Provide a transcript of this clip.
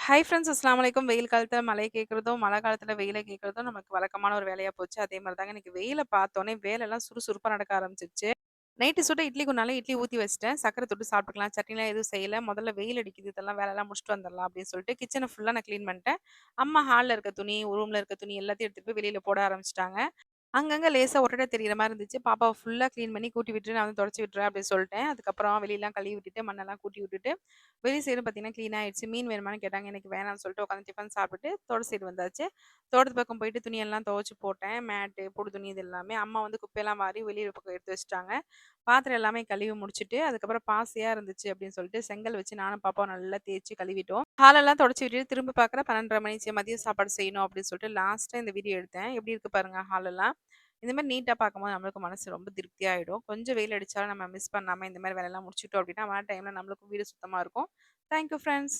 Hi friends அஸ்ஸலாமு அலைக்கும். வெயில் காலத்துல மழைய கேட்கிறதும், மழை காலத்துல வெயில கேட்கிறதும் நமக்கு வழக்கமான ஒரு வேலையா போச்சு. அதே மாரி தாங்க இன்னைக்கு வெயில பார்த்தோனே வேலைலாம் சுறுசுறுப்பா நடக்க ஆரம்பிச்சுருச்சு. நைட்டு சுட்ட இட்லி குருனால இட்லி ஊத்தி வச்சுட்டேன். சர்க்கரை தொட்டு சாப்பிட்டுக்கலாம். சட்னிலாம் எதுவும் செய்யல. முதல்ல வெயில் அடிக்குது. இதெல்லாம் வேலைலாம் முடிச்சுட்டு வந்துரலாம் அப்படின்னு சொல்லிட்டு கிச்சன ஃபுல்லா நான் கிளீன் பண்ணிட்டேன். அம்மா ஹால்ல இருக்க துணி, ரூம்ல இருக்க துணி எல்லாத்தையும் எடுத்துட்டு போய் வெளியில போட ஆரம்பிச்சுட்டாங்க. அங்கங்க லேசா ஒட்டட தெரியிற மாரி இருந்துச்சு. பாப்பாவ ஃபுல்லா கிளீன் பண்ணி கூட்டி விட்டுரு, நான் வந்து தொடச்சு விட்டுறேன் அப்படின்னு சொல்லிட்டேன். அதுக்கப்புறம் வெளியலாம் கழுவி விட்டுட்டு, மண்ணெல்லாம் கூட்டி விட்டுட்டு, வெளி சைடும் பார்த்தீங்கன்னா கிளீன் ஆயிடுச்சு. மீன் வேணுமான்னு கேட்டாங்க. எனக்கு வேணான்னு சொல்லிட்டு உட்காந்து டிஃபன் சாப்பிட்டுட்டு, தோட்ட சைடு வந்தாச்சு. தோட்டத்து பக்கம் போயிட்டு துணியெல்லாம் துவைச்சு போட்டேன். மேட்டு, பொடி துணி இது எல்லாமே. அம்மா வந்து குப்பையெல்லாம் வாரி வெளிய பக்கம் எடுத்து வச்சுட்டாங்க. பாத்திரம் எல்லாமே கழுவி முடிச்சுட்டு, அதுக்கப்புறம் பாசியா இருந்துச்சு அப்படின்னு சொல்லிட்டு, செங்கல் வச்சு நானும் பாப்பாவும் நல்லா தேய்ச்சு கழுவிட்டோம். ஹாலெல்லாம் தொடச்சு விட்டுட்டு திரும்ப பார்க்குறேன் 12:30 மணி. சரி மதியம் சாப்பாடு செய்யணும் அப்படின்னு சொல்லிட்டு லாஸ்ட்டா இந்த வீடியோ எடுத்தேன். எப்படி இருக்கு பாருங்க ஹாலெல்லாம். இந்த மாரி நீட்டா பார்க்கும்போது நம்மளுக்கு மனசு ரொம்ப திருப்தியாயிடும். கொஞ்சம் வெயில் அடிச்சாலும் நம்ம மிஸ் பண்ணாம இந்த மாரி வேலையெல்லாம் முடிச்சுட்டோம் அப்படின்னா, மழை டைம்ல நம்மளுக்கும் வீடு சுத்தமா இருக்கும். Thank you friends.